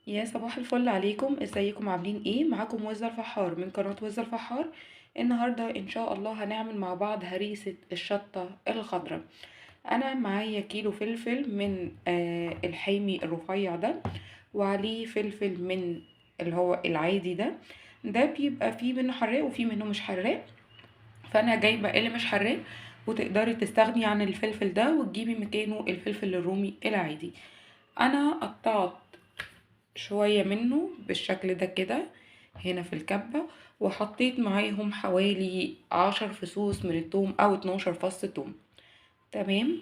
يا صباح الفل عليكم، ازيكم عاملين ايه؟ معاكم وزة الفحار من قناة وزة الفحار. النهاردة ان شاء الله هنعمل مع بعض هريسة الشطة الخضراء. انا معايا كيلو فلفل من الحامي الرفيع ده، وعليه فلفل من اللي هو العادي ده بيبقى فيه منه حراق وفيه منه مش حراق. فانا جايبة اللي مش حراق، وتقدري تستغني عن الفلفل ده وتجيبي مكانه الفلفل الرومي العادي. انا قطعت شوية منه بالشكل ده كده هنا في الكبة، وحطيت معاهم حوالي 10 فصوص من التوم او 12 فص توم. تمام.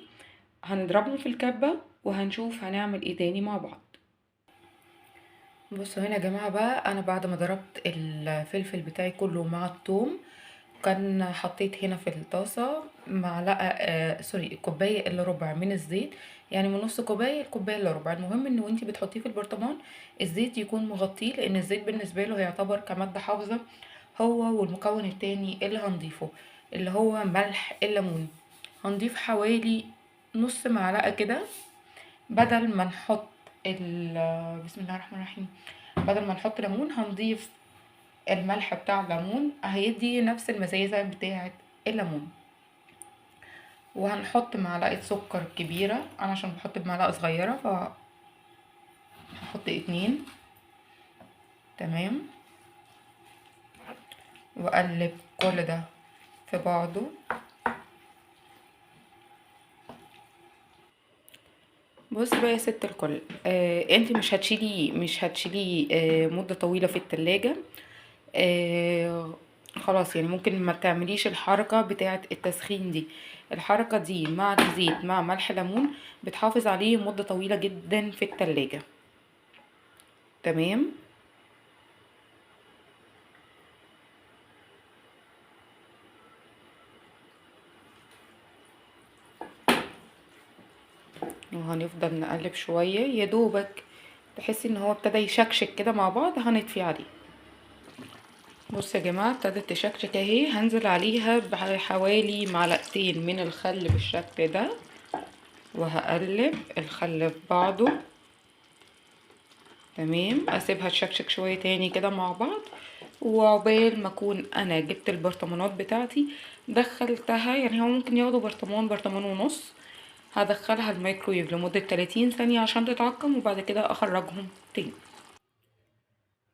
هنضربهم في الكبة وهنشوف هنعمل ايه تاني مع بعض. بصوا هنا يا جماعة بقى، انا بعد ما ضربت الفلفل بتاعي كله مع التوم، كان حطيت هنا في الطاسة معلقة سوري كوباية الا ربع من الزيت. يعني من نص كوباية لكوباية الا ربع. المهم ان وانتي بتحطيه في البرطمان الزيت يكون مغطيه، لان الزيت بالنسبة له هيعتبر كمادة حافظة. هو والمكون التاني اللي هنضيفه اللي هو ملح الليمون، هنضيف حوالي نص معلقة كده. بدل ما نحط بسم الله الرحمن الرحيم، بدل ما نحط ليمون هنضيف الملح بتاع الليمون، هيدي نفس المزازة بتاعة الليمون. وهنحط معلقة سكر كبيرة، انا عشان بحط بمعلقة صغيرة فهحط 2. تمام. واقلب كل ده في بعضه. بص بقى يا ست الكل، انت مش هتشيلي مدة طويلة في التلاجة. آه خلاص، يعني ممكن ما تعمليش الحركة بتاعة التسخين دي. الحركة دي مع الزيت مع ملح ليمون بتحافظ عليه مدة طويلة جدا في التلاجة. تمام. وهنفضل نقلب شوية يا دوبك تحسي ان هو ابتدى يشكشك كده مع بعض، هنطفي عليه. بص يا جماعة، ابتدت تشكشك اهي، هنزل عليها بحوالي معلقتين من الخل بالشكل ده، وهقلب الخل في بعضه. تمام. اسيبها تشكشك شوية تاني كده مع بعض، وعقبال ما اكون انا جبت البرطمانات بتاعتي دخلتها، يعني هو ممكن ياخدوا برطمان برطمان ونص. هدخلها الميكرويف لمدة 30 ثانية عشان تتعقم، وبعد كده اخرجهم تاني.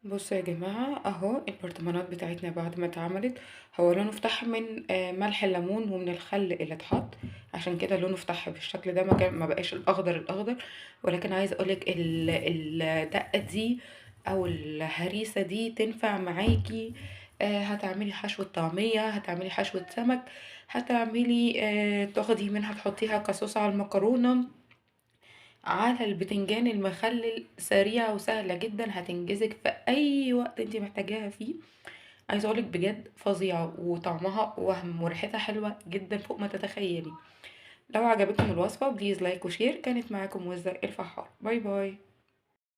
بصوا يا جماعة اهو البرطمانات بتاعتنا بعد ما اتعملت. هو لونه فتح من ملح الليمون ومن الخل اللي اتحط، عشان كده لونه فتح بالشكل ده، ما بقاش الاخضر. ولكن عايز اقولك الدقة دي او الهريسة دي تنفع معاكي. هتعملي حشوة طعمية، هتعملي حشوة سمك، هتعملي تاخدي منها تحطيها كصوص على المكرونة، على البتنجان المخلل. سريعة وسهلة جدا، هتنجزك في اي وقت انت محتاجاها فيه. عايزه اقولك بجد فظيعة، وطعمها وهم وريحتها حلوة جدا فوق ما تتخيلي. لو عجبتكم الوصفة بليز لايك وشير. كانت معاكم وزة الفحار. باي باي.